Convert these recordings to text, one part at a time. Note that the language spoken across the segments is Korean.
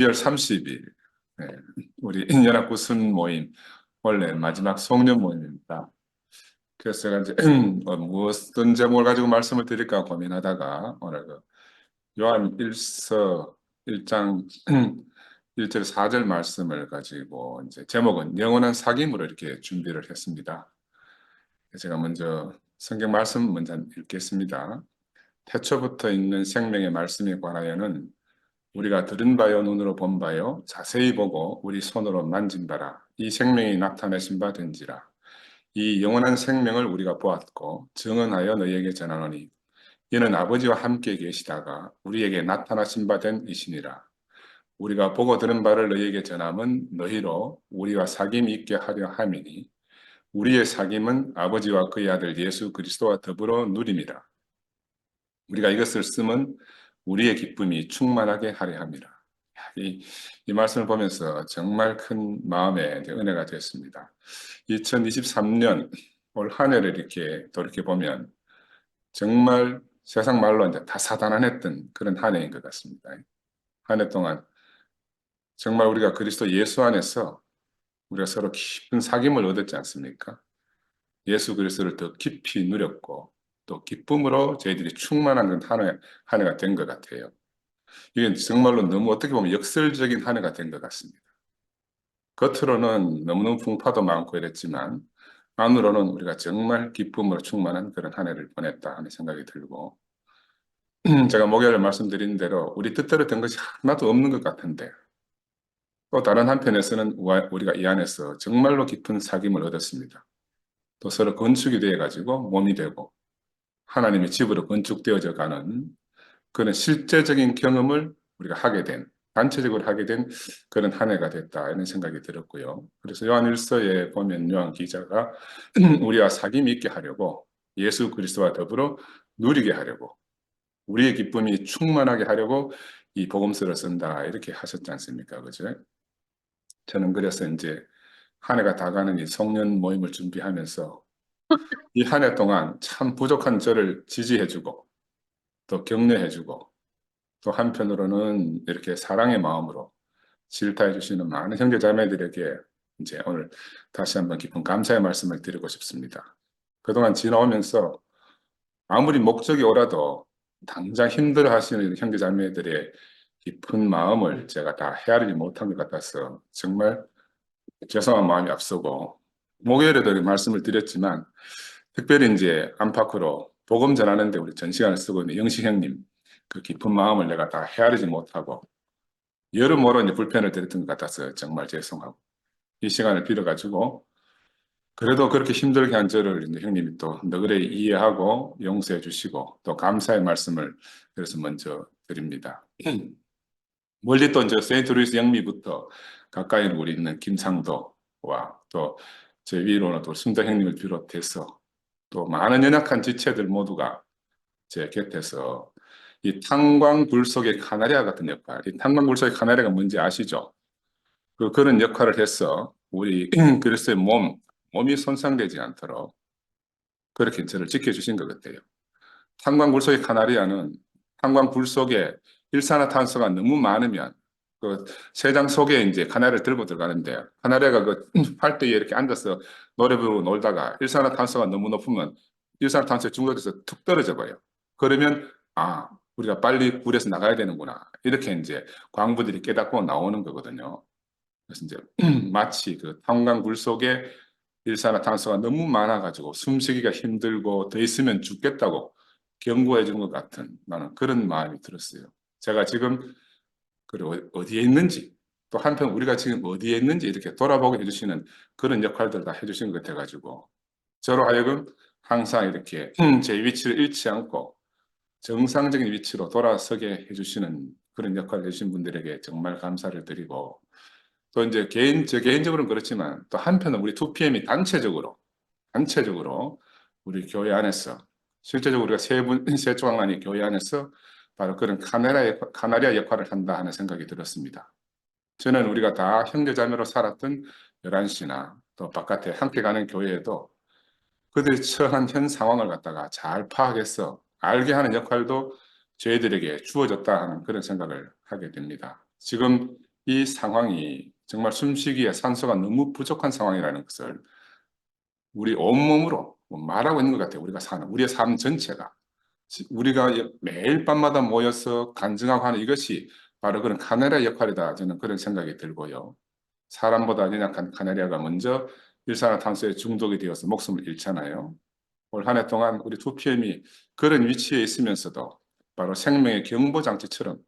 2월 30일 우리 연합구순 모임 원래 마지막 송년 모임입니다. 그래서 제가 이제 무엇든 제목을 가지고 말씀을 드릴까 고민하다가 오늘 요한 1서 1장 1절 4절 말씀을 가지고 이제 제목은 영원한 사귐으로 이렇게 준비를 했습니다. 제가 먼저 성경 말씀 먼저 읽겠습니다. 태초부터 있는 생명의 말씀에 관하여는 우리가 들은 바요 눈으로 본 바요 자세히 보고 우리 손으로 만진 바라 이 생명이 나타내신 바 된지라. 이 영원한 생명을 우리가 보았고 증언하여 너희에게 전하노니 이는 아버지와 함께 계시다가 우리에게 나타나신 바 된 이시니라. 우리가 보고 들은 바를 너희에게 전함은 너희로 우리와 사귐이 있게 하려 함이니 우리의 사귐은 아버지와 그의 아들 예수 그리스도와 더불어 누림이라. 우리가 이것을 쓰면 우리의 기쁨이 충만하게 하려 함이라. 이 말씀을 보면서 정말 큰 마음의 은혜가 됐습니다. 2023년 올 한 해를 이렇게 돌이켜 보면 정말 세상 말로 이제 다사다난했던 그런 한 해인 것 같습니다. 한 해 동안 정말 우리가 그리스도 예수 안에서 우리가 서로 깊은 사귐을 얻었지 않습니까? 예수 그리스도를 더 깊이 누렸고 또 기쁨으로 저희들이 충만한 한 해가 된 것 같아요. 이게 정말로 너무 어떻게 보면 역설적인 한 해가 된 것 같습니다. 겉으로는 너무너무 풍파도 많고 이랬지만 안으로는 우리가 정말 기쁨으로 충만한 그런 한 해를 보냈다 하는 생각이 들고 제가 목요일에 말씀드린 대로 우리 뜻대로 된 것이 하나도 없는 것 같은데 또 다른 한편에서는 우리가 이 안에서 정말로 깊은 사귐을 얻었습니다. 또 서로 건축이 되어가지고 몸이 되고 하나님의 집으로 건축되어져 가는 그런 실제적인 경험을 우리가 하게 된, 단체적으로 하게 된 그런 한 해가 됐다 이런 생각이 들었고요. 그래서 요한일서에 보면 요한 기자가 우리와 사귐이 있게 하려고 예수 그리스도와 더불어 누리게 하려고 우리의 기쁨이 충만하게 하려고 이 복음서를 쓴다 이렇게 하셨지 않습니까? 그죠? 저는 그래서 이제 한 해가 다 가는 이 송년 모임을 준비하면서 이 한 해 동안 참 부족한 저를 지지해주고 또 격려해주고 또 한편으로는 이렇게 사랑의 마음으로 질타해 주시는 많은 형제 자매들에게 이제 오늘 다시 한번 깊은 감사의 말씀을 드리고 싶습니다. 그동안 지나오면서 아무리 목적이 오라도 당장 힘들어 하시는 형제 자매들의 깊은 마음을 제가 다 헤아리지 못한 것 같아서 정말 죄송한 마음이 앞서고 목요일에도 말씀을 드렸지만 특별히 이제 안팎으로 복음 전하는데 우리 전 시간을 쓰고 있는 영식 형님 그 깊은 마음을 내가 다 헤아리지 못하고 여러모로 이제 불편을 드렸던 것 같아서 정말 죄송하고 이 시간을 빌어가지고 그래도 그렇게 힘들게 한 저를 이제 형님이 또 너그레이 이해하고 용서해 주시고 또 감사의 말씀을 그래서 먼저 드립니다. 멀리 또 이제 세인트루이스 영미부터 가까이 우리 있는 김상도와 또 제 위로는 또 순덕 형님을 비롯해서 또 많은 연약한 지체들 모두가 제 곁에서 이 탄광불 속의 카나리아 같은 역할, 이 탄광불 속의 카나리아가 뭔지 아시죠? 그런 역할을 해서 우리 그리스도의 몸이 손상되지 않도록 그렇게 저를 지켜주신 것 같아요. 탄광불 속의 카나리아는 탄광불 속에 일산화탄소가 너무 많으면 그 세장 속에 이제 카나리아를 들고 들어가는데 카나리아가 그 팔대에 이렇게 앉아서 노래 부르고 놀다가 일산화탄소가 너무 높으면 일산화탄소에 중독돼서 툭 떨어져 버려요. 그러면 아 우리가 빨리 물에서 나가야 되는구나 이렇게 이제 광부들이 깨닫고 나오는 거거든요. 그래서 이제 마치 그 탄광불 속에 일산화탄소가 너무 많아가지고 숨쉬기가 힘들고 더 있으면 죽겠다고 경고해 주는 것 같은 나는 그런 마음이 들었어요. 제가 지금 어디에 있는지 또 한편 우리가 지금 어디에 있는지 이렇게 돌아보게 해주시는 그런 역할들을 다 해주신 것 같아가지고 저로 하여금 항상 이렇게 제 위치를 잃지 않고 정상적인 위치로 돌아서게 해주시는 그런 역할을 해주신 분들에게 정말 감사를 드리고 또 이제 저 개인적으로는 그렇지만 또 한편은 우리 2PM이 단체적으로 우리 교회 안에서 실제적으로 우리가 세 조각만이 교회 안에서 바로 그런 카나리아 역할을 한다 하는 생각이 들었습니다. 저는 우리가 다 형제자매로 살았던 11시나 또 바깥에 함께 가는 교회에도 그들이 처한 현 상황을 갖다가 잘 파악해서 알게 하는 역할도 저희들에게 주어졌다 하는 그런 생각을 하게 됩니다. 지금 이 상황이 정말 숨쉬기에 산소가 너무 부족한 상황이라는 것을 우리 온몸으로 말하고 있는 것 같아요. 우리가 사는 우리의 삶 전체가 우리가 매일 밤마다 모여서 간증하고 하는 이것이 바로 그런 카네리아 역할이다. 저는 그런 생각이 들고요. 사람보다 연약한 카네리아가 먼저 일산화탄소에 중독이 되어서 목숨을 잃잖아요. 올 한 해 동안 우리 2PM이 그런 위치에 있으면서도 바로 생명의 경보장치처럼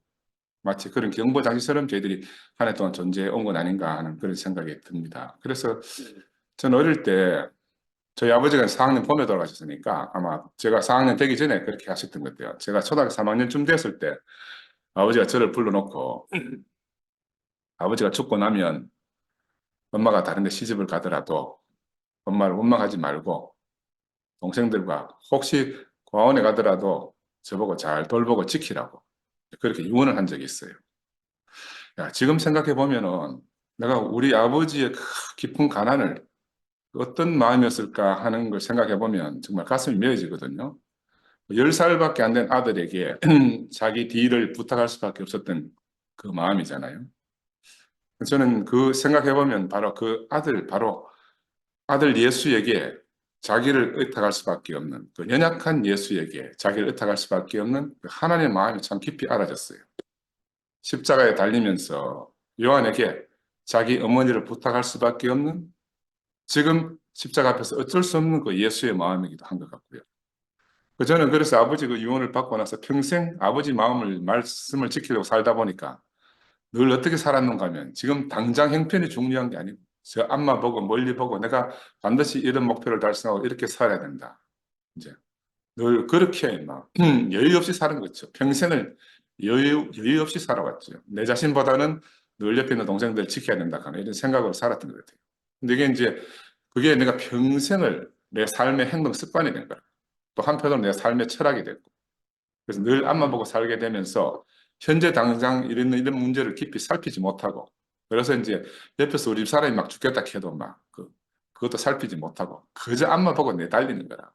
마치 그런 경보장치처럼 저희들이 한 해 동안 존재해 온 건 아닌가 하는 그런 생각이 듭니다. 그래서 저는 어릴 때 저희 아버지가 4학년 봄에 돌아가셨으니까 아마 제가 4학년 되기 전에 그렇게 하셨던 것 같아요. 제가 초등학교 3학년쯤 됐을 때 아버지가 저를 불러놓고 아버지가 죽고 나면 엄마가 다른 데 시집을 가더라도 엄마를 원망하지 말고 동생들과 혹시 고아원에 가더라도 저보고 잘 돌보고 지키라고 그렇게 유언을 한 적이 있어요. 야, 지금 생각해 보면은 내가 우리 아버지의 그 깊은 가난을 어떤 마음이었을까 하는 걸 생각해 보면 정말 가슴이 메어지거든요. 10살밖에 안 된 아들에게 자기 뒤를 부탁할 수밖에 없었던 그 마음이잖아요. 저는 그 생각해 보면 바로 그 아들, 바로 아들 예수에게 자기를 의탁할 수밖에 없는 그 연약한 예수에게 자기를 의탁할 수밖에 없는 그 하나님의 마음이 참 깊이 알아졌어요. 십자가에 달리면서 요한에게 자기 어머니를 부탁할 수밖에 없는 지금 십자가 앞에서 어쩔 수 없는 그 예수의 마음이기도 한 것 같고요. 저는 그래서 아버지 그 유언을 받고 나서 평생 아버지 마음을 말씀을 지키려고 살다 보니까 늘 어떻게 살았는가 하면 지금 당장 형편이 중요한 게 아니고 저 앞만 보고 멀리 보고 내가 반드시 이런 목표를 달성하고 이렇게 살아야 된다. 이제 늘 그렇게 막 여유 없이 사는 거죠. 평생을 여유 없이 살아왔죠. 내 자신보다는 늘 옆에 있는 동생들 지켜야 된다 하는 이런 생각으로 살았던 것 같아요. 근데 이게 이제 그게 내가 평생을 내 삶의 행동 습관이 된 거야. 또 한편으로 내 삶의 철학이 됐고 그래서 늘 앞만 보고 살게 되면서 현재 당장 이런 문제를 깊이 살피지 못하고 그래서 이제 옆에서 우리 집 사람이 막 죽겠다 해도 막 그것도 살피지 못하고 그저 앞만 보고 내달리는 거라.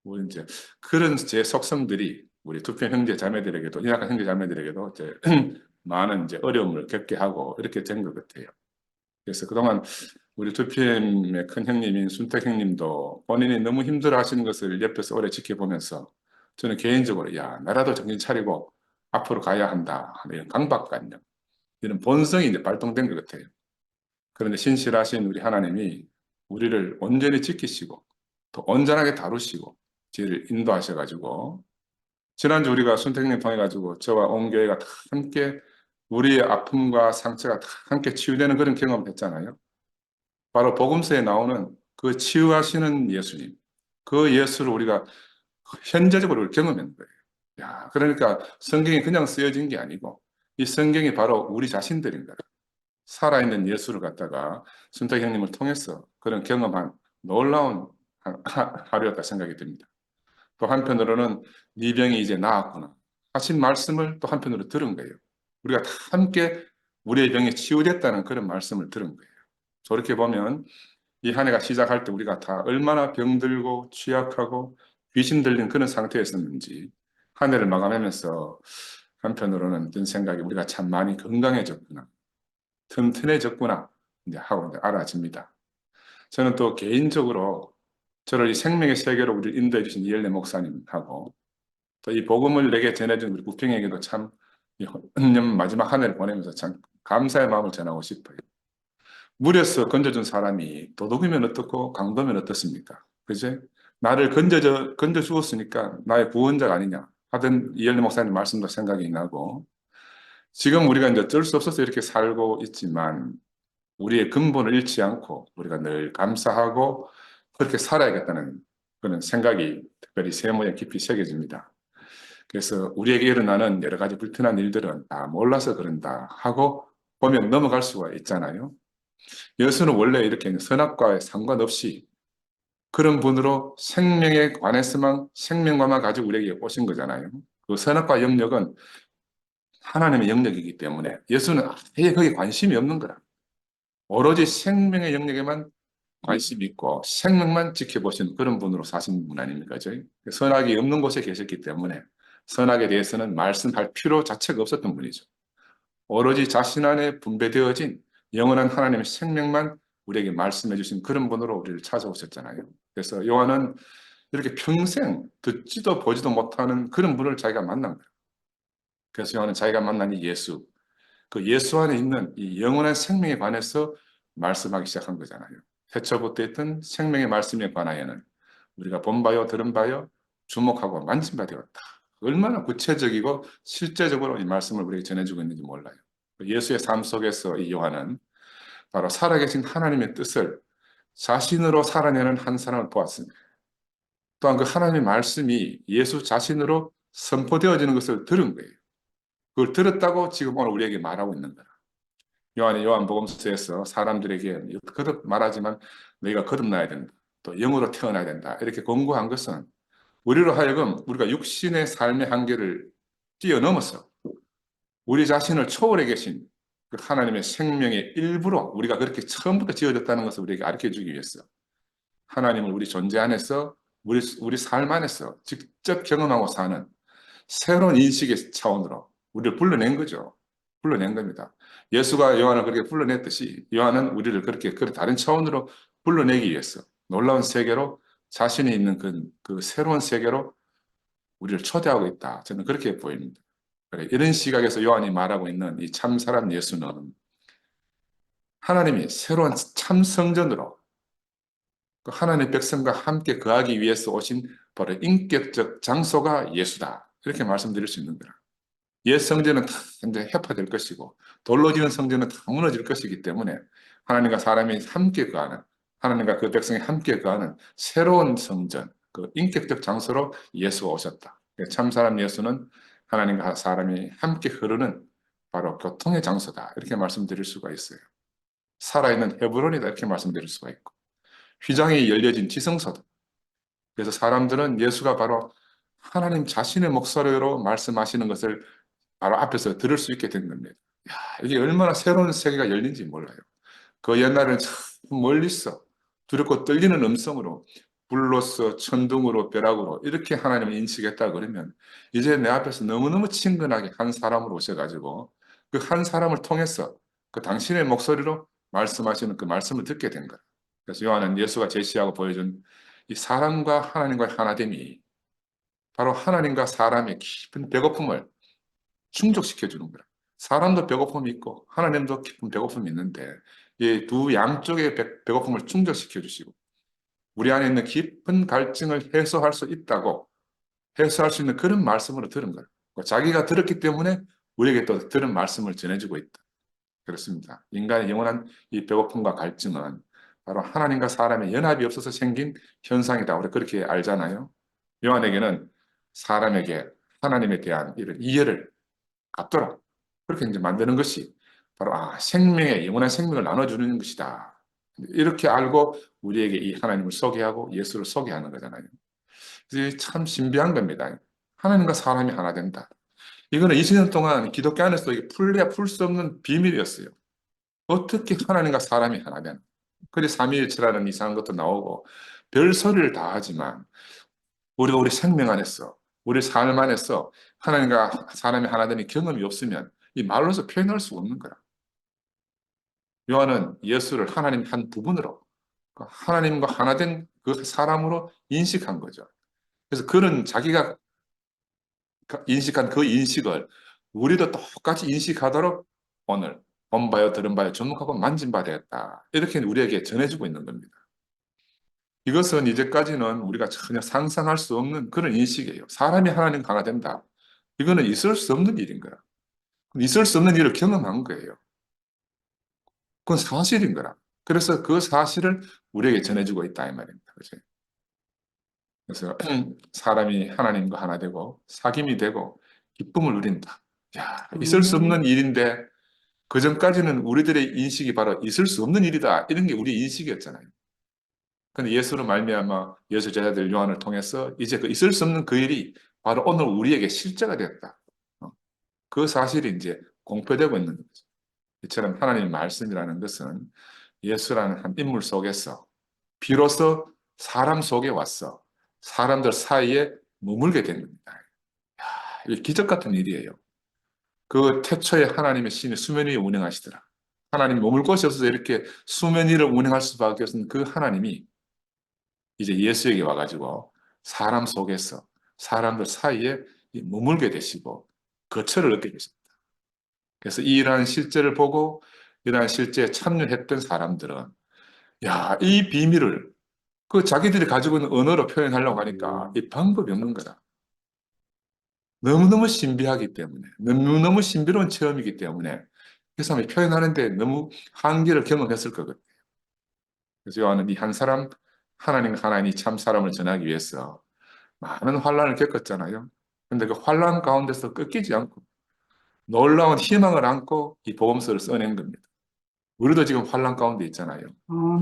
우리 이제 그런 제 속성들이 우리 투표 형제 자매들에게도 연약한 형제 자매들에게도 이제 많은 이제 어려움을 겪게 하고 이렇게 된 것 같아요. 그래서 그동안 우리 2PM의 큰 형님인 순택 형님도 본인이 너무 힘들어 하시는 것을 옆에서 오래 지켜보면서 저는 개인적으로 야, 나라도 정신 차리고 앞으로 가야 한다 하는 이런 강박관념, 이런 본성이 이제 발동된 것 같아요. 그런데 신실하신 우리 하나님이 우리를 온전히 지키시고 또 온전하게 다루시고 저희를 인도하셔가지고 지난주 우리가 순택님 통해가지고 저와 온 교회가 다 함께 우리의 아픔과 상처가 다 함께 치유되는 그런 경험을 했잖아요. 바로 복음서에 나오는 그 치유하시는 예수님, 그 예수를 우리가 현재적으로 경험한 거예요. 야, 그러니까 성경이 그냥 쓰여진 게 아니고 이 성경이 바로 우리 자신들인 거예요. 살아있는 예수를 갖다가 순탁 형님을 통해서 그런 경험한 놀라운 하루였다 생각이 듭니다. 또 한편으로는 네 병이 이제 나았구나 하신 말씀을 또 한편으로 들은 거예요. 우리가 다 함께 우리의 병이 치유됐다는 그런 말씀을 들은 거예요. 저렇게 보면 이 한 해가 시작할 때 우리가 다 얼마나 병들고 취약하고 귀신 들린 그런 상태였었는지 한 해를 마감하면서 한편으로는 든 생각이 우리가 참 많이 건강해졌구나, 튼튼해졌구나 이제 하고 이제 알아집니다. 저는 또 개인적으로 저를 이 생명의 세계로 우리를 인도해 주신 이엘레 목사님하고 또 이 복음을 내게 전해준 우리 국평에게도 참 년 마지막 한 해를 보내면서 참 감사의 마음을 전하고 싶어요. 물에서 건져준 사람이 도둑이면 어떻고 강도면 어떻습니까? 그제? 나를 건져 주었으니까 나의 구원자가 아니냐 하던 이엘리 목사님 말씀도 생각이 나고 지금 우리가 이제 어쩔 수 없어서 이렇게 살고 있지만 우리의 근본을 잃지 않고 우리가 늘 감사하고 그렇게 살아야겠다는 그런 생각이 특별히 세모에 깊이 새겨집니다. 그래서 우리에게 일어나는 여러 가지 불편한 일들은 다 몰라서 그런다 하고 보면 넘어갈 수가 있잖아요. 예수는 원래 이렇게 선악과에 상관없이 그런 분으로 생명에 관해서만 생명과만 가지고 우리에게 오신 거잖아요. 그 선악과 영역은 하나님의 영역이기 때문에 예수는 아예 거기에 관심이 없는 거라. 오로지 생명의 영역에만 관심이 있고 생명만 지켜보시는 그런 분으로 사신 분 아닙니까? 선악이 없는 곳에 계셨기 때문에 선악에 대해서는 말씀할 필요 자체가 없었던 분이죠. 오로지 자신 안에 분배되어진 영원한 하나님의 생명만 우리에게 말씀해 주신 그런 분으로 우리를 찾아오셨잖아요. 그래서 요한은 이렇게 평생 듣지도 보지도 못하는 그런 분을 자기가 만난 거예요. 그래서 요한은 자기가 만난 이 예수, 그 예수 안에 있는 이 영원한 생명에 관해서 말씀하기 시작한 거잖아요. 태초부터 있던 생명의 말씀에 관하여는 우리가 본 바요, 들은 바요, 주목하고 만진 바 되었다. 얼마나 구체적이고 실제적으로 이 말씀을 우리에게 전해주고 있는지 몰라요. 예수의 삶 속에서 이 요한은 바로 살아계신 하나님의 뜻을 자신으로 살아내는 한 사람을 보았습니다. 또한 그 하나님의 말씀이 예수 자신으로 선포되어지는 것을 들은 거예요. 그걸 들었다고 지금 오늘 우리에게 말하고 있는 거예요. 요한이 요한복음서에서 사람들에게 거듭 말하지만 너희가 거듭나야 된다. 또 영으로 태어나야 된다. 이렇게 권고한 것은 우리로 하여금 우리가 육신의 삶의 한계를 뛰어넘어서 우리 자신을 초월해 계신 그 하나님의 생명의 일부로 우리가 그렇게 처음부터 지어졌다는 것을 우리에게 가르쳐 주기 위해서 하나님을 우리 존재 안에서 우리 삶 안에서 직접 경험하고 사는 새로운 인식의 차원으로 우리를 불러낸 거죠. 불러낸 겁니다. 예수가 요한을 그렇게 불러냈듯이 요한은 우리를 그렇게 다른 차원으로 불러내기 위해서 놀라운 세계로 자신이 있는 그 새로운 세계로 우리를 초대하고 있다. 저는 그렇게 보입니다. 그래, 이런 시각에서 요한이 말하고 있는 이 참사람 예수는 하나님이 새로운 참 성전으로 그 하나님의 백성과 함께 거하기 위해서 오신 바로 인격적 장소가 예수다. 이렇게 말씀드릴 수 있는 거라. 옛 성전은 다 이제 해파될 것이고 돌로 지은 성전은 다 무너질 것이기 때문에 하나님과 사람이 함께 거하는 하나님과 그 백성이 함께 거하는 새로운 성전, 그 인격적 장소로 예수가 오셨다. 참 사람 예수는 하나님과 사람이 함께 흐르는 바로 교통의 장소다. 이렇게 말씀드릴 수가 있어요. 살아있는 헤브론이다. 이렇게 말씀드릴 수가 있고 휘장이 열려진 지성소다. 그래서 사람들은 예수가 바로 하나님 자신의 목소리로 말씀하시는 것을 바로 앞에서 들을 수 있게 된 겁니다. 야, 이게 얼마나 새로운 세계가 열린지 몰라요. 그 옛날에는 참 멀리서 두렵고 떨리는 음성으로 불로서 천둥으로 벼락으로 이렇게 하나님을 인식했다 그러면 이제 내 앞에서 너무너무 친근하게 한 사람으로 오셔가지고 그 한 사람을 통해서 그 당신의 목소리로 말씀하시는 그 말씀을 듣게 된 거예요. 그래서 요한은 예수가 제시하고 보여준 이 사람과 하나님과의 하나됨이 바로 하나님과 사람의 깊은 배고픔을 충족시켜 주는 거라. 사람도 배고픔이 있고 하나님도 깊은 배고픔이 있는데 이 두 양쪽의 배고픔을 충족시켜 주시고 우리 안에 있는 깊은 갈증을 해소할 수 있다고 해소할 수 있는 그런 말씀으로 들은 거예요. 자기가 들었기 때문에 우리에게 또 들은 말씀을 전해주고 있다. 그렇습니다. 인간의 영원한 이 배고픔과 갈증은 바로 하나님과 사람의 연합이 없어서 생긴 현상이다. 우리 그렇게 알잖아요. 요한에게는 사람에게 하나님에 대한 이런 이해를 갖도록 그렇게 이제 만드는 것이 바로 생명의 영원한 생명을 나눠주는 것이다. 이렇게 알고 우리에게 이 하나님을 소개하고 예수를 소개하는 거잖아요. 이게 참 신비한 겁니다. 하나님과 사람이 하나 된다. 이거는 20년 동안 기독교 안에서도 이게 풀려야 풀 수 없는 비밀이었어요. 어떻게 하나님과 사람이 하나 되나? 그래 삼위일체라는 이상한 것도 나오고 별 소리를 다 하지만 우리가 우리 생명 안에서 우리 삶 안에서 하나님과 사람이 하나 되는 경험이 없으면 이 말로서 표현할 수 없는 거야. 요한은 예수를 하나님 한 부분으로 하나님과 하나 된 그 사람으로 인식한 거죠. 그래서 그는 자기가 인식한 그 인식을 우리도 똑같이 인식하도록 오늘 본 바요, 들은 바요, 주목하고 만진 바 되었다. 이렇게 우리에게 전해주고 있는 겁니다. 이것은 이제까지는 우리가 전혀 상상할 수 없는 그런 인식이에요. 사람이 하나님 하나 된다. 이거는 있을 수 없는 일인 거야. 있을 수 없는 일을 경험한 거예요. 그건 사실인 거라. 그래서 그 사실을 우리에게 전해주고 있다 이 말입니다. 그죠? 그래서 사람이 하나님과 하나 되고 사귐이 되고 기쁨을 누린다. 야, 있을 수 없는 일인데 그 전까지는 우리들의 인식이 바로 있을 수 없는 일이다. 이런 게 우리 인식이었잖아요. 근데 예수로 말미암아 예수 제자들 요한을 통해서 이제 그 있을 수 없는 그 일이 바로 오늘 우리에게 실제가 됐다. 그 사실이 이제 공표되고 있는 거죠. 이처럼 하나님의 말씀이라는 것은 예수라는 한 인물 속에서 비로소 사람 속에 와서 사람들 사이에 머물게 된 겁니다. 이게 기적 같은 일이에요. 그 태초에 하나님의 신이 수면 위에 운행하시더라. 하나님이 머물 곳이 없어서 이렇게 수면 위를 운행할 수밖에 없는 그 하나님이 이제 예수에게 와가지고 사람 속에서 사람들 사이에 머물게 되시고 거처를 얻게 되십니다. 그래서 이러한 실제를 보고 이러한 실제에 참여했던 사람들은 야, 이 비밀을 그 자기들이 가지고 있는 언어로 표현하려고 하니까 이 방법이 없는 거다. 너무너무 신비하기 때문에, 너무너무 신비로운 체험이기 때문에 그 사람이 표현하는데 너무 한계를 경험했을 거거든요. 그래서 요한은 이 한 사람, 하나님이 참 사람을 전하기 위해서 많은 환란을 겪었잖아요. 근데 그 환란 가운데서 꺾이지 않고 놀라운 희망을 안고 이 복음서를 써낸 겁니다. 우리도 지금 환란 가운데 있잖아요.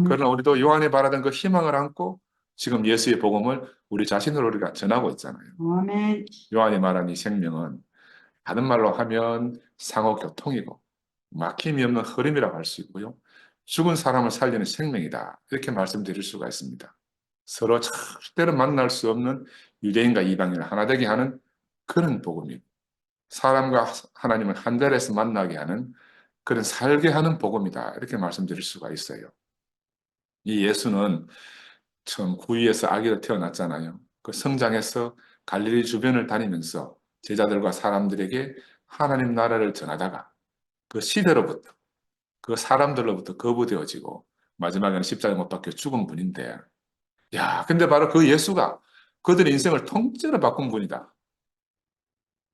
그러나 우리도 요한이 말하던 그 희망을 안고 지금 예수의 복음을 우리 자신으로 우리가 전하고 있잖아요. 아멘. 요한이 말한 이 생명은 다른 말로 하면 상호교통이고 막힘이 없는 흐름이라고 할 수 있고요. 죽은 사람을 살리는 생명이다. 이렇게 말씀드릴 수가 있습니다. 서로 절대로 만날 수 없는 유대인과 이방인을 하나 되게 하는 그런 복음이고 사람과 하나님을 한 자리에서 만나게 하는 그런 살게 하는 복음이다. 이렇게 말씀드릴 수가 있어요. 이 예수는 처음 구유에서 아기로 태어났잖아요. 그 성장해서 갈릴리 주변을 다니면서 제자들과 사람들에게 하나님 나라를 전하다가 그 시대로부터 그 사람들로부터 거부되어지고 마지막에는 십자가에 못 박혀 죽은 분인데 야, 근데 바로 그 예수가 그들의 인생을 통째로 바꾼 분이다.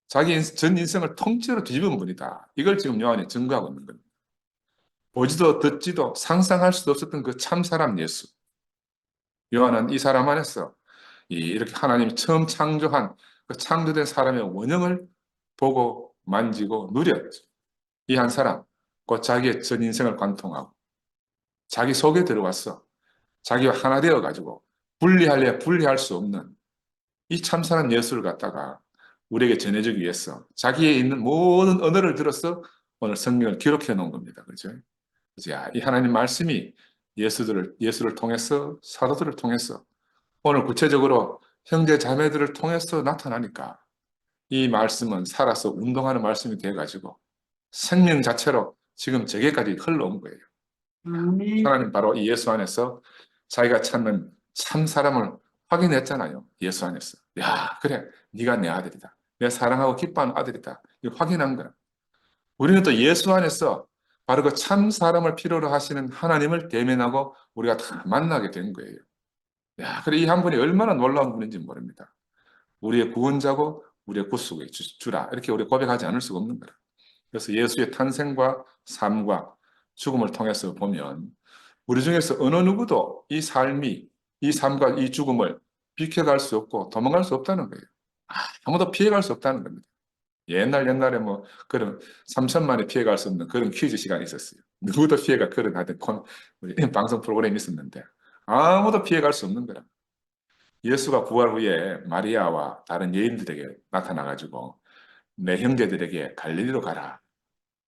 자기 전 인생을 통째로 뒤집은 분이다. 이걸 지금 요한이 증거하고 있는 겁니다. 보지도 듣지도 상상할 수도 없었던 그 참 사람 예수. 요한은 이 사람 안에서 이렇게 하나님이 처음 창조한 그 창조된 사람의 원형을 보고 만지고 누렸죠. 이 한 사람, 곧 자기의 전 인생을 관통하고 자기 속에 들어왔어. 자기와 하나 되어가지고 분리할래야 분리할 수 없는 이 참사랑 예수를 갖다가 우리에게 전해주기 위해서 자기에 있는 모든 언어를 들어서 오늘 성경을 기록해 놓은 겁니다. 그죠? 그래서 야, 이 하나님 말씀이 예수를 통해서 사도들을 통해서 오늘 구체적으로 형제 자매들을 통해서 나타나니까 이 말씀은 살아서 운동하는 말씀이 돼가지고 생명 자체로 지금 저게까지 흘러온 거예요. 아멘. 하나님 바로 이 예수 안에서 자기가 찾는 참 사람을 확인했잖아요. 예수 안에서. 야, 그래. 네가 내 아들이다. 내가 사랑하고 기뻐하는 아들이다. 이거 확인한 거야. 우리는 또 예수 안에서 바로 그 참 사람을 필요로 하시는 하나님을 대면하고 우리가 다 만나게 된 거예요. 야, 그래 이 한 분이 얼마나 놀라운 분인지 모릅니다. 우리의 구원자고 우리의 구속의 주라. 이렇게 우리 고백하지 않을 수가 없는 거라. 그래서 예수의 탄생과 삶과 죽음을 통해서 보면 우리 중에서 어느 누구도 이 삶이, 이 삶과 이 죽음을 비켜갈 수 없고 도망갈 수 없다는 거예요. 아무도 피해갈 수 없다는 겁니다. 옛날에 뭐 그런 3천만에 피해갈 수 없는 그런 퀴즈 시간이 있었어요. 누구도 피해가 그런 하여튼 방송 프로그램이 있었는데 아무도 피해갈 수 없는 거라. 예수가 부활 후에 마리아와 다른 여인들에게 나타나가지고 내 형제들에게 갈릴리로 가라.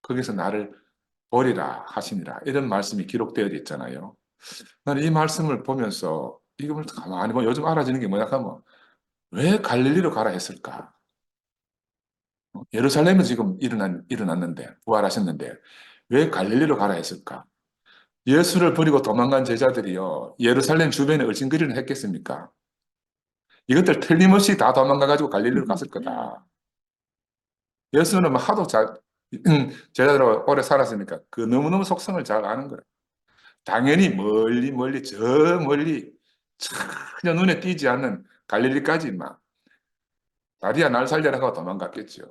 거기서 나를 보리라 하시니라. 이런 말씀이 기록되어 있잖아요. 나는 이 말씀을 보면서 이걸 가만히 보면 요즘 알아지는 게 뭐냐 하면 왜 갈릴리로 가라 했을까? 예루살렘은 지금 일어났는데 부활하셨는데 왜 갈릴리로 가라 했을까? 예수를 버리고 도망간 제자들이요 예루살렘 주변에 얼씬거리는 했겠습니까? 이것들 틀림없이 다 도망가가지고 갈릴리로 갔을 거다. 예수는 뭐 하도 제자들하고 오래 살았으니까 그 너무너무 속성을 잘 아는 거예요. 당연히 멀리 멀리 저 멀리 전혀 눈에 띄지 않는 갈릴리까지 막 다리야 날 살려라 하고 도망갔겠죠.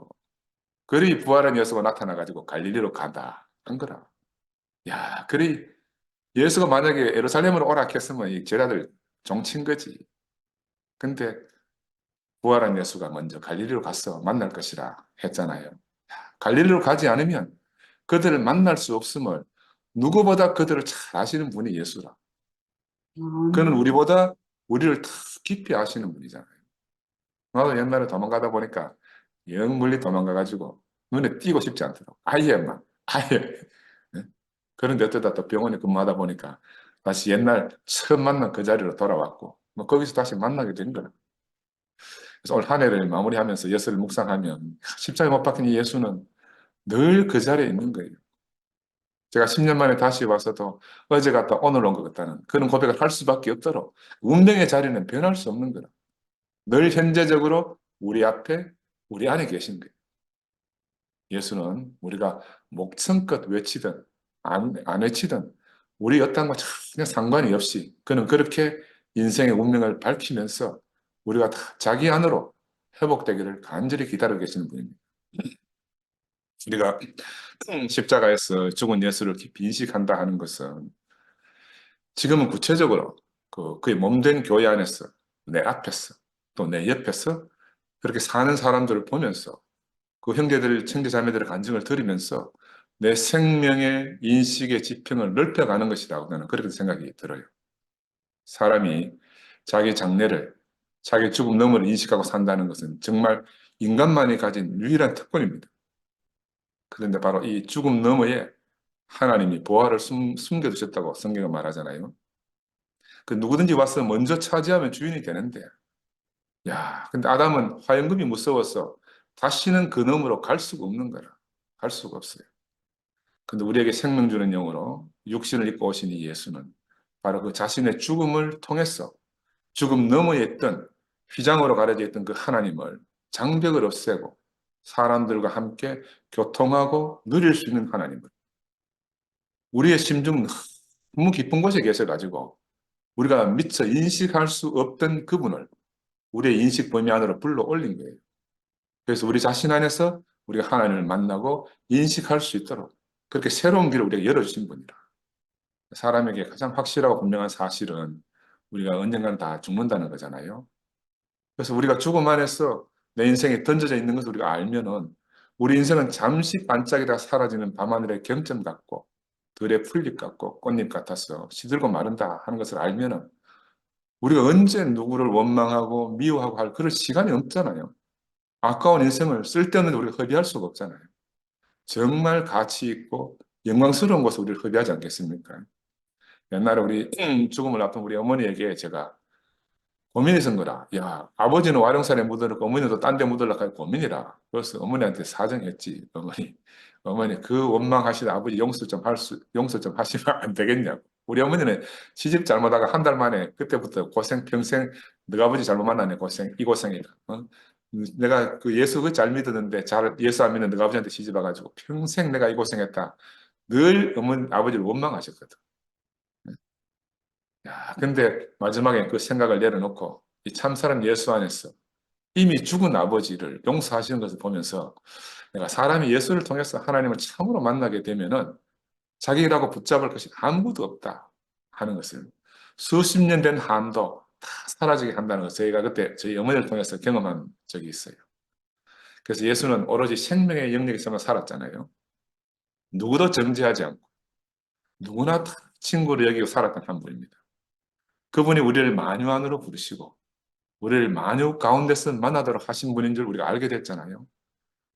그리 부활한 예수가 나타나가지고 갈릴리로 간다 한 거라. 야, 그리 예수가 만약에 예루살렘으로 오라 했으면 이 제자들 종친 거지. 근데 부활한 예수가 먼저 갈릴리로 가서 만날 것이라 했잖아요. 갈릴리로 가지 않으면 그들을 만날 수 없음을 누구보다 그들을 잘 아시는 분이 예수라. 그는 우리보다 우리를 더 깊이 아시는 분이잖아요. 나도 옛날에 도망가다 보니까 영 멀리 도망가가지고 눈에 띄고 싶지 않더라고. 아예 막 아예. 네? 그런데 어쩌다 또 병원에 근무하다 보니까 다시 옛날 처음 만난 그 자리로 돌아왔고 뭐 거기서 다시 만나게 된 거야. 그래서 올 한 해를 마무리하면서 예수를 묵상하면 십자가에 못 박힌 이 예수는 늘 그 자리에 있는 거예요. 제가 10년 만에 다시 와서도 어제 갔다 오늘 온 것 같다는 그런 고백을 할 수밖에 없도록 운명의 자리는 변할 수 없는 거라. 늘 현재적으로 우리 앞에, 우리 안에 계신 거예요. 예수는 우리가 목청껏 외치든 안 외치든 우리 어떤 거 전혀 상관이 없이 그는 그렇게 인생의 운명을 밝히면서 우리가 다 자기 안으로 회복되기를 간절히 기다리고 계시는 분입니다. 우리가 십자가에서 죽은 예수를 깊이 인식한다 하는 것은 지금은 구체적으로 그의 몸된 교회 안에서 내 앞에서 또 내 옆에서 그렇게 사는 사람들을 보면서 그 형제들, 형제자매들의 간증을 들으면서 내 생명의 인식의 지평을 넓혀가는 것이라고 나는 그렇게 생각이 들어요. 사람이 자기 장래를, 자기 죽음 너머를 인식하고 산다는 것은 정말 인간만이 가진 유일한 특권입니다. 그런데 바로 이 죽음 너머에 하나님이 보화를 숨겨두셨다고 성경은 말하잖아요. 그 누구든지 와서 먼저 차지하면 주인이 되는데, 야, 근데 아담은 화영금이 무서워서 다시는 그 너머로 갈 수가 없는 거라. 갈 수가 없어요. 근데 우리에게 생명 주는 영으로 육신을 입고 오신 이 예수는 바로 그 자신의 죽음을 통해서 죽음 너머에 있던 휘장으로 가려져 있던 그 하나님을 장벽을 없애고 사람들과 함께 교통하고 누릴 수 있는 하나님을 우리의 심중 너무 깊은 곳에 계셔가지고 우리가 미처 인식할 수 없던 그분을 우리의 인식 범위 안으로 불러 올린 거예요. 그래서 우리 자신 안에서 우리가 하나님을 만나고 인식할 수 있도록 그렇게 새로운 길을 우리가 열어주신 분이라. 사람에게 가장 확실하고 분명한 사실은 우리가 언젠가는 다 죽는다는 거잖아요. 그래서 우리가 죽음 안에서 내 인생에 던져져 있는 것을 우리가 알면은 우리 인생은 잠시 반짝이다 사라지는 밤하늘의 경점 같고 들의 풀잎 같고 꽃잎 같아서 시들고 마른다 하는 것을 알면은 우리가 언제 누구를 원망하고 미워하고 할 그런 시간이 없잖아요. 아까운 인생을 쓸데없는 우리가 허비할 수가 없잖아요. 정말 가치 있고 영광스러운 것을 우리를 허비하지 않겠습니까? 옛날에 우리 죽음을 앞둔 우리 어머니에게 제가 고민이 선 거라. 야, 아버지는 와룡산에 묻어놓고 어머니도 딴 데 묻으려고 할 고민이라. 그래서 어머니한테 사정했지. 어머니 그 원망하시는 아버지 용서 좀 하시면 안 되겠냐고. 우리 어머니는 시집 잘못하가 한 달 만에 그때부터 고생 평생 너가 아버지 잘못 만나네 고생 이 고생이다. 어? 내가 그 예수 그 잘 믿었는데 잘 예수 안 믿는 너가 아버지한테 시집 와가지고 평생 내가 이 고생했다. 늘 어머니 아버지를 원망하셨거든. 야, 근데 마지막에 그 생각을 내려놓고 이 참사랑 예수 안에서 이미 죽은 아버지를 용서하시는 것을 보면서 내가 사람이 예수를 통해서 하나님을 참으로 만나게 되면은 자기라고 붙잡을 것이 아무것도 없다 하는 것을 수십 년 된 한도 다 사라지게 한다는 것을 저희가 그때 저희 어머니를 통해서 경험한 적이 있어요. 그래서 예수는 오로지 생명의 영역에서만 살았잖아요. 누구도 정죄하지 않고 누구나 다 친구를 여기고 살았던 한 분입니다. 그분이 우리를 만유한으로 부르시고 우리를 만유 가운데서 만나도록 하신 분인 줄 우리가 알게 됐잖아요.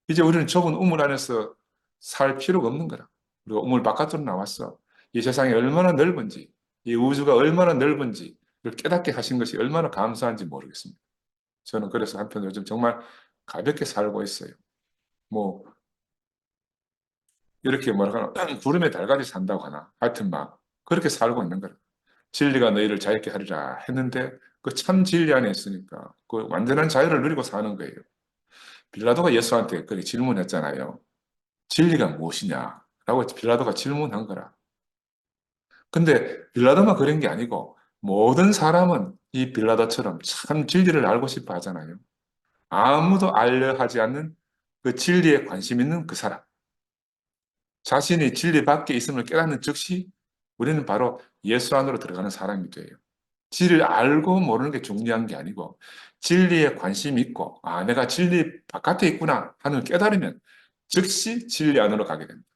이제 우리는 좁은 우물 안에서 살 필요가 없는 거라. 우리가 우물 바깥으로 나왔어. 이 세상이 얼마나 넓은지, 이 우주가 얼마나 넓은지 깨닫게 하신 것이 얼마나 감사한지 모르겠습니다. 저는 그래서 한편 요즘 정말 가볍게 살고 있어요. 뭐 이렇게 뭐랄까 구름에 달같이 산다고 하나. 하여튼 막 그렇게 살고 있는 거라. 진리가 너희를 자유케 하리라 했는데 그 참 진리 안에 있으니까 그 완전한 자유를 누리고 사는 거예요. 빌라도가 예수한테 그렇게 질문했잖아요. 진리가 무엇이냐? 라고 빌라도가 질문한 거라. 근데 빌라도만 그런 게 아니고 모든 사람은 이 빌라도처럼 참 진리를 알고 싶어 하잖아요. 아무도 알려 하지 않는 그 진리에 관심 있는 그 사람. 자신이 진리 밖에 있음을 깨닫는 즉시 우리는 바로 예수 안으로 들어가는 사람이 돼요. 진리를 알고 모르는 게 중요한 게 아니고 진리에 관심이 있고 아 내가 진리 바깥에 있구나 하는 깨달으면 즉시 진리 안으로 가게 됩니다.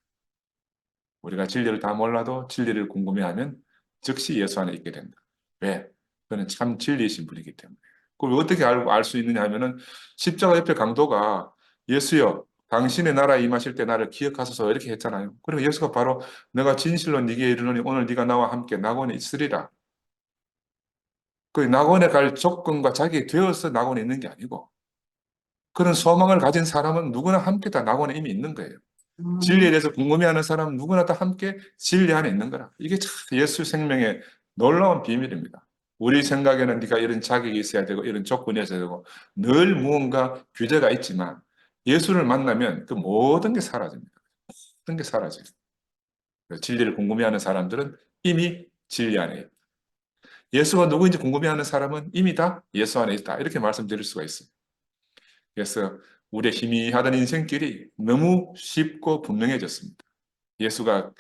우리가 진리를 다 몰라도 진리를 궁금해하면 즉시 예수 안에 있게 된다. 왜? 그는 참 진리이신 분이기 때문에. 그걸 어떻게 알고 알 수 있느냐 하면은 십자가 옆에 강도가 예수여 당신의 나라에 임하실 때 나를 기억하소서 이렇게 했잖아요. 그리고 예수가 바로 내가 진실로 네게 이르노니 오늘 네가 나와 함께 낙원에 있으리라. 그 낙원에 갈 조건과 자기 되어서 낙원에 있는 게 아니고 그런 소망을 가진 사람은 누구나 함께 다 낙원에 이미 있는 거예요. 진리에 아멘. 대해서 궁금해하는 사람 누구나 다 함께 진리 안에 있는 거라. 이게 참 예수 생명의 놀라운 비밀입니다. 우리 생각에는 네가 이런 자격이 있어야 되고 이런 조건이 있어야 되고 늘 무언가 규제가 있지만 예수를 만나면 그 모든 게 사라집니다. 모든 게 사라져요. 진리를 궁금해하는 사람들은 이미 진리 안에 있다. 예수가 누구인지 궁금해하는 사람은 이미 다 예수 안에 있다. 이렇게 말씀드릴 수가 있습니다. 그래서 우리의 희미하던 인생길이 너무 쉽고 분명해졌습니다. 예수가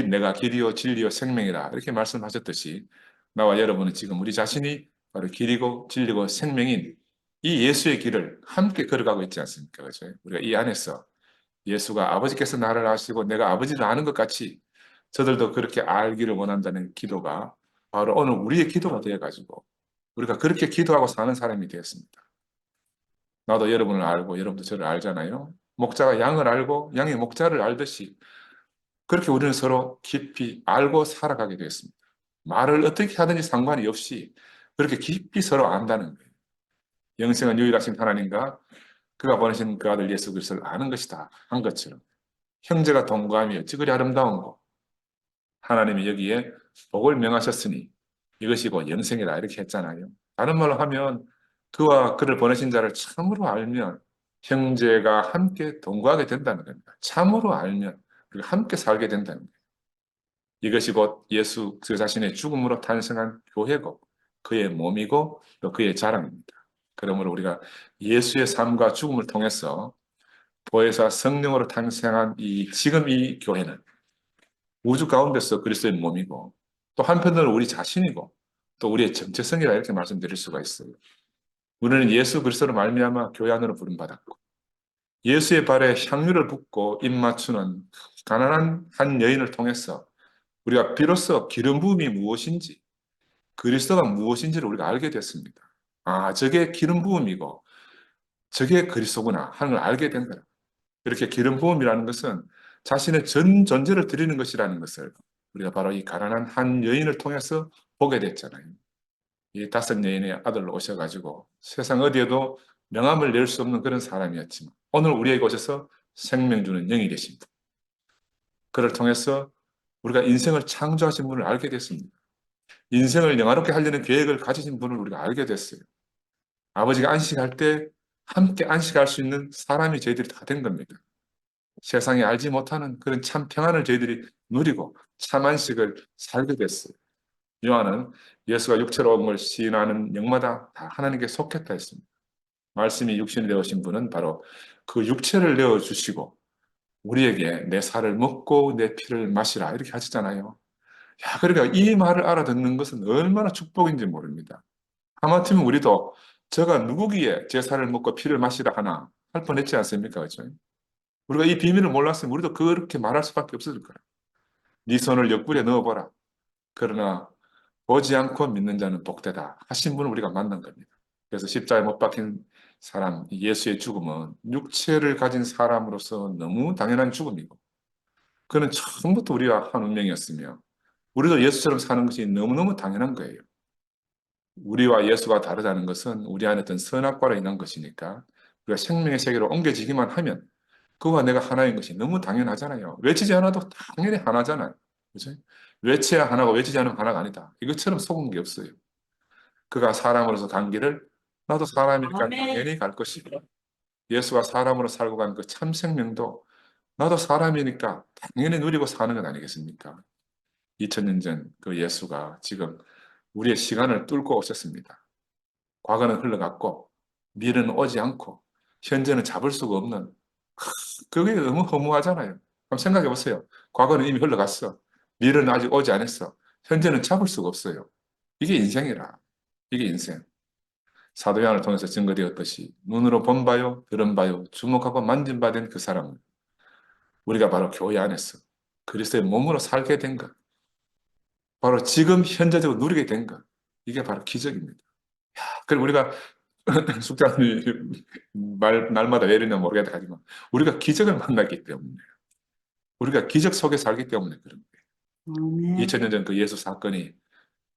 내가 길이요 진리요 생명이라 이렇게 말씀하셨듯이 나와 여러분은 지금 우리 자신이 바로 길이고 진리고 생명인 이 예수의 길을 함께 걸어가고 있지 않습니까? 그죠? 우리가 이 안에서 예수가 아버지께서 나를 아시고 내가 아버지를 아는 것 같이 저들도 그렇게 알기를 원한다는 기도가 바로 오늘 우리의 기도가 되어가지고 우리가 그렇게 기도하고 사는 사람이 되었습니다. 나도 여러분을 알고 여러분도 저를 알잖아요. 목자가 양을 알고 양이 목자를 알듯이 그렇게 우리는 서로 깊이 알고 살아가게 되었습니다. 말을 어떻게 하든지 상관이 없이 그렇게 깊이 서로 안다는 거예요. 영생은 유일하신 하나님과 그가 보내신 그 아들 예수 그리스도를 아는 것이다 한 것처럼 형제가 동거하며 찌그리 아름다운 거 하나님이 여기에 복을 명하셨으니 이것이 곧 영생이다 이렇게 했잖아요. 다른 말로 하면 그와 그를 보내신 자를 참으로 알면 형제가 함께 동거하게 된다는 겁니다. 참으로 알면 우리가 함께 살게 된다는 거예요. 이것이 곧 예수 그 자신의 죽음으로 탄생한 교회고 그의 몸이고 또 그의 자랑입니다. 그러므로 우리가 예수의 삶과 죽음을 통해서 보혜사 성령으로 탄생한 지금 이 교회는 우주 가운데서 그리스도의 몸이고 또 한편으로 우리 자신이고 또 우리의 정체성이라 이렇게 말씀드릴 수가 있어요. 우리는 예수 그리스도로 말미암아 교회 안으로 부름받았고 예수의 발에 향유를 붓고 입 맞추는 가난한 한 여인을 통해서 우리가 비로소 기름 부음이 무엇인지 그리스도가 무엇인지를 우리가 알게 됐습니다. 아, 저게 기름 부음이고 저게 그리스도구나 하는 걸 알게 된 거예요. 이렇게 기름 부음이라는 것은 자신의 전 존재를 드리는 것이라는 것을 우리가 바로 이 가난한 한 여인을 통해서 보게 됐잖아요. 이 다섯 여인의 아들로 오셔가지고 세상 어디에도 명함을 낼 수 없는 그런 사람이었지만 오늘 우리에게 오셔서 생명 주는 영이 되신 분. 그를 통해서 우리가 인생을 창조하신 분을 알게 됐습니다. 인생을 영화롭게 하려는 계획을 가지신 분을 우리가 알게 됐어요. 아버지가 안식할 때 함께 안식할 수 있는 사람이 저희들이 다 된 겁니다. 세상에 알지 못하는 그런 참 평안을 저희들이 누리고 참 안식을 살게 됐어요. 요한은 예수가 육체로 온 걸 시인하는 영마다 다 하나님께 속했다 했습니다. 말씀이 육신이 되어신 분은 바로 그 육체를 내어주시고 우리에게 내 살을 먹고 내 피를 마시라 이렇게 하셨잖아요. 야, 그러니까 이 말을 알아듣는 것은 얼마나 축복인지 모릅니다. 하마터면 우리도 저가 누구기에 제 살을 먹고 피를 마시라 하나 할 뻔했지 않습니까? 그죠? 우리가 이 비밀을 몰랐으면 우리도 그렇게 말할 수밖에 없었을 거예요. 네 손을 옆구리에 넣어보라. 그러나 보지 않고 믿는 자는 복되다 하신 분을 우리가 만난 겁니다. 그래서 십자가에 못 박힌 사람, 예수의 죽음은 육체를 가진 사람으로서 너무 당연한 죽음이고 그는 처음부터 우리와 한 운명이었으며 우리도 예수처럼 사는 것이 너무너무 당연한 거예요. 우리와 예수가 다르다는 것은 우리 안에 어떤 선악과로 인한 것이니까 우리가 생명의 세계로 옮겨지기만 하면 그와 내가 하나인 것이 너무 당연하잖아요. 외치지 않아도 당연히 하나잖아요. 그죠? 외쳐야 하나고 외치지 않으면 하나가 아니다. 이것처럼 속은 게 없어요. 그가 사람으로서 간 길을 나도 사람이니까 아멘. 당연히 갈 것이고 예수가 사람으로 살고 간 그 참 생명도 나도 사람이니까 당연히 누리고 사는 것 아니겠습니까? 2000년 전 그 예수가 지금 우리의 시간을 뚫고 오셨습니다. 과거는 흘러갔고 미래는 오지 않고 현재는 잡을 수가 없는 그게 너무 허무하잖아요. 한번 생각해 보세요. 과거는 이미 흘러갔어. 미래는 아직 오지 않았어. 현재는 잡을 수가 없어요. 이게 인생이라. 이게 인생. 사도 요한을 통해서 증거되었듯이 눈으로 본 바요, 들은 바요, 주목하고 만진 바 된 그 사람을 우리가 바로 교회 안에서 그리스도의 몸으로 살게 된 것. 바로 지금 현재적으로 누리게 된 것. 이게 바로 기적입니다. 그리고 우리가 숙자님이 날마다 왜 이러냐 모르겠다 하지만 우리가 기적을 만났기 때문에 우리가 기적 속에 살기 때문에 그런 거예요. 아멘. 2000년 전 그 예수 사건이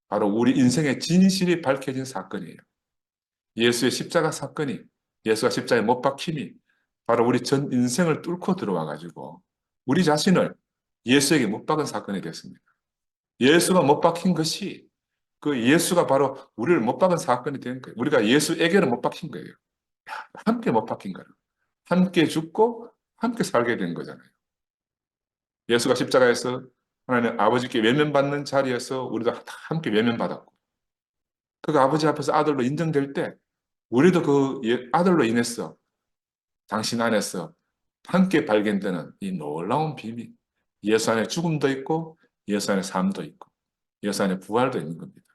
바로 우리 인생의 진실이 밝혀진 사건이에요. 예수의 십자가 사건이 예수가 십자가에 못 박힘이 바로 우리 전 인생을 뚫고 들어와 가지고 우리 자신을 예수에게 못 박은 사건이 됐습니다. 예수가 못 박힌 것이 그 예수가 바로 우리를 못 박은 사건이 된 거예요. 우리가 예수에게는 못 박힌 거예요. 함께 못 박힌 거예요. 함께 죽고 함께 살게 된 거잖아요. 예수가 십자가에서 하나님 아버지께 외면받는 자리에서 우리도 다 함께 외면받았고, 그 아버지 앞에서 아들로 인정될 때 우리도 그 아들로 인해서 당신 안에서 함께 발견되는 이 놀라운 비밀, 예수 안에 죽음도 있고 예수 안에 삶도 있고 예수 안에 부활도 있는 겁니다.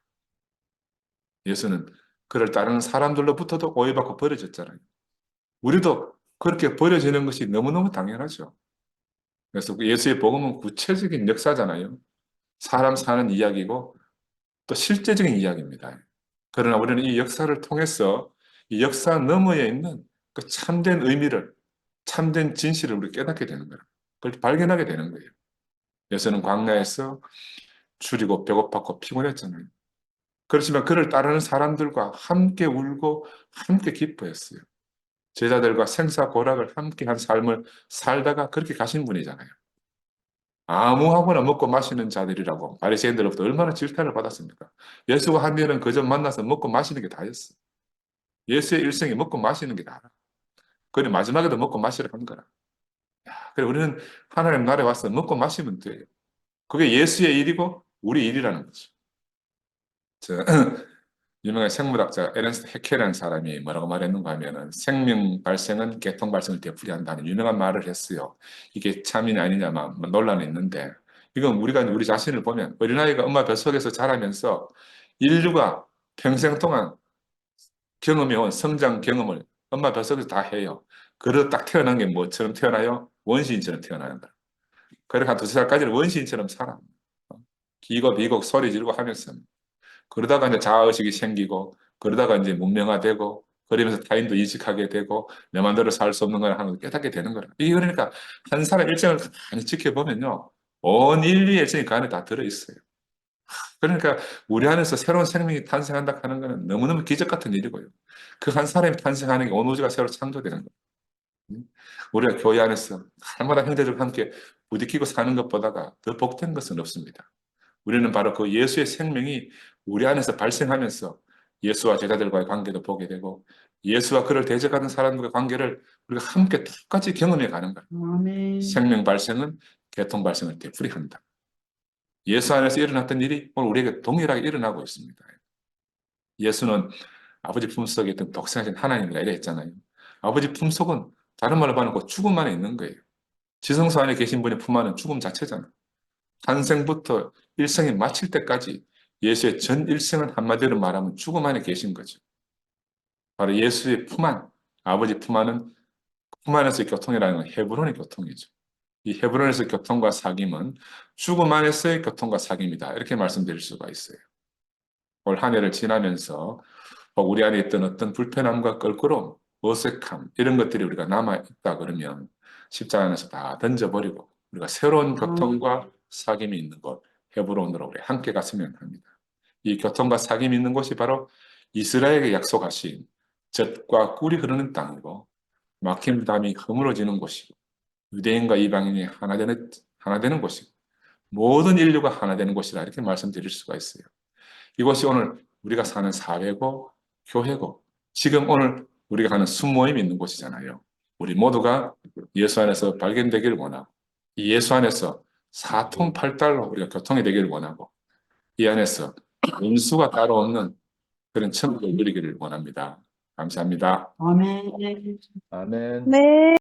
예수는 그를 따르는 사람들로부터도 오해받고 버려졌잖아요. 우리도 그렇게 버려지는 것이 너무너무 당연하죠. 그래서 그 예수의 복음은 구체적인 역사잖아요. 사람 사는 이야기고 또 실제적인 이야기입니다. 그러나 우리는 이 역사를 통해서 이 역사 너머에 있는 그 참된 의미를, 참된 진실을 우리 깨닫게 되는 거예요. 그걸 발견하게 되는 거예요. 예수는 광야에서 줄이고 배고팠고 피곤했잖아요. 그렇지만 그를 따르는 사람들과 함께 울고 함께 기뻐했어요. 제자들과 생사고락을 함께한 삶을 살다가 그렇게 가신 분이잖아요. 아무하고나 먹고 마시는 자들이라고 바리새인들로부터 얼마나 질타를 받았습니까? 예수가 한 일은 그저 만나서 먹고 마시는 게 다였어. 예수의 일생이 먹고 마시는 게 다야. 그래 마지막에도 먹고 마시러 한 거라. 그래 우리는 하나님 나라에 와서 먹고 마시면 돼요. 그게 예수의 일이고 우리 일이라는 거죠. 저, 유명한 생물학자 에른스트 해켈이라는 사람이 뭐라고 말했는가 하면은 생명 발생은 계통 발생을 되풀이한다는 유명한 말을 했어요. 이게 참이냐 아니냐 막 논란이 있는데, 이건 우리가 우리 자신을 보면 어린아이가 엄마 뱃속에서 자라면서 인류가 평생 동안 경험해온 성장 경험을 엄마 뱃속에서 다 해요. 그러다 딱 태어난 게 뭐처럼 태어나요? 원시인처럼 태어나는 거예요. 그러니까 한 두세 살까지는 원시인처럼 살아. 기고 비고 소리 지르고 하면서. 그러다가 이제 자아의식이 생기고, 그러다가 이제 문명화되고, 그러면서 타인도 인식하게 되고, 내 마음대로 살 수 없는 걸 하는 걸 깨닫게 되는 거예요. 이게 그러니까 한 사람 일생을 가만히 지켜보면요, 온 인류의 일생이 그 안에 다 들어있어요. 그러니까 우리 안에서 새로운 생명이 탄생한다 하는 것은 너무너무 기적 같은 일이고요. 그 한 사람이 탄생하는 게 온 우주가 새로 창조되는 거예요. 우리가 교회 안에서 날마다 형제들과 함께 부딪히고 사는 것보다가 더 복된 것은 없습니다. 우리는 바로 그 예수의 생명이 우리 안에서 발생하면서 예수와 제자들과의 관계도 보게 되고, 예수와 그를 대적하는 사람들과의 관계를 우리가 함께 똑같이 경험해 가는 거예요. 아멘. 생명 발생은 계통 발생을 되풀이한다. 예수 안에서 일어났던 일이 오늘 우리에게 동일하게 일어나고 있습니다. 예수는 아버지 품속에 있던 독생하신 하나님이라 이래 했잖아요. 아버지 품속은 다른 말로 말하면 그 죽음 안에 있는 거예요. 지성소 안에 계신 분의 품 안은 죽음 자체잖아요. 탄생부터 일생이 마칠 때까지 예수의 전 일생은 한마디로 말하면 죽음 안에 계신 거죠. 바로 예수의 품 안, 아버지 품 안은 품 안에서의 교통이라는 건 헤브론의 교통이죠. 이 헤브론에서의 교통과 사귐은 죽음 안에서의 교통과 사귐이다. 이렇게 말씀드릴 수가 있어요. 올 한 해를 지나면서 우리 안에 있던 어떤 불편함과 껄끄러움, 어색함 이런 것들이 우리가 남아있다 그러면 십자가 안에서 다 던져버리고 우리가 새로운 교통과 사귐이 있는 곳 헤브론으로 우리 함께 갔으면 합니다. 이 교통과 사귐이 있는 곳이 바로 이스라엘에게 약속하신 젖과 꿀이 흐르는 땅이고 막힌 담이 허물어지는 곳이고 유대인과 이방인이 하나 되는 곳이고 모든 인류가 하나 되는 곳이라 이렇게 말씀드릴 수가 있어요. 이곳이 오늘 우리가 사는 사회고 교회고 지금 오늘 우리가 하는 순모임이 있는 곳이잖아요. 우리 모두가 예수 안에서 발견되기를 원하고 이 예수 안에서 사통팔달로 우리가 교통이 되기를 원하고 이 안에서 인수가 따로 없는 그런 천국을 누리기를 원합니다. 감사합니다. 아멘. 아멘. 네.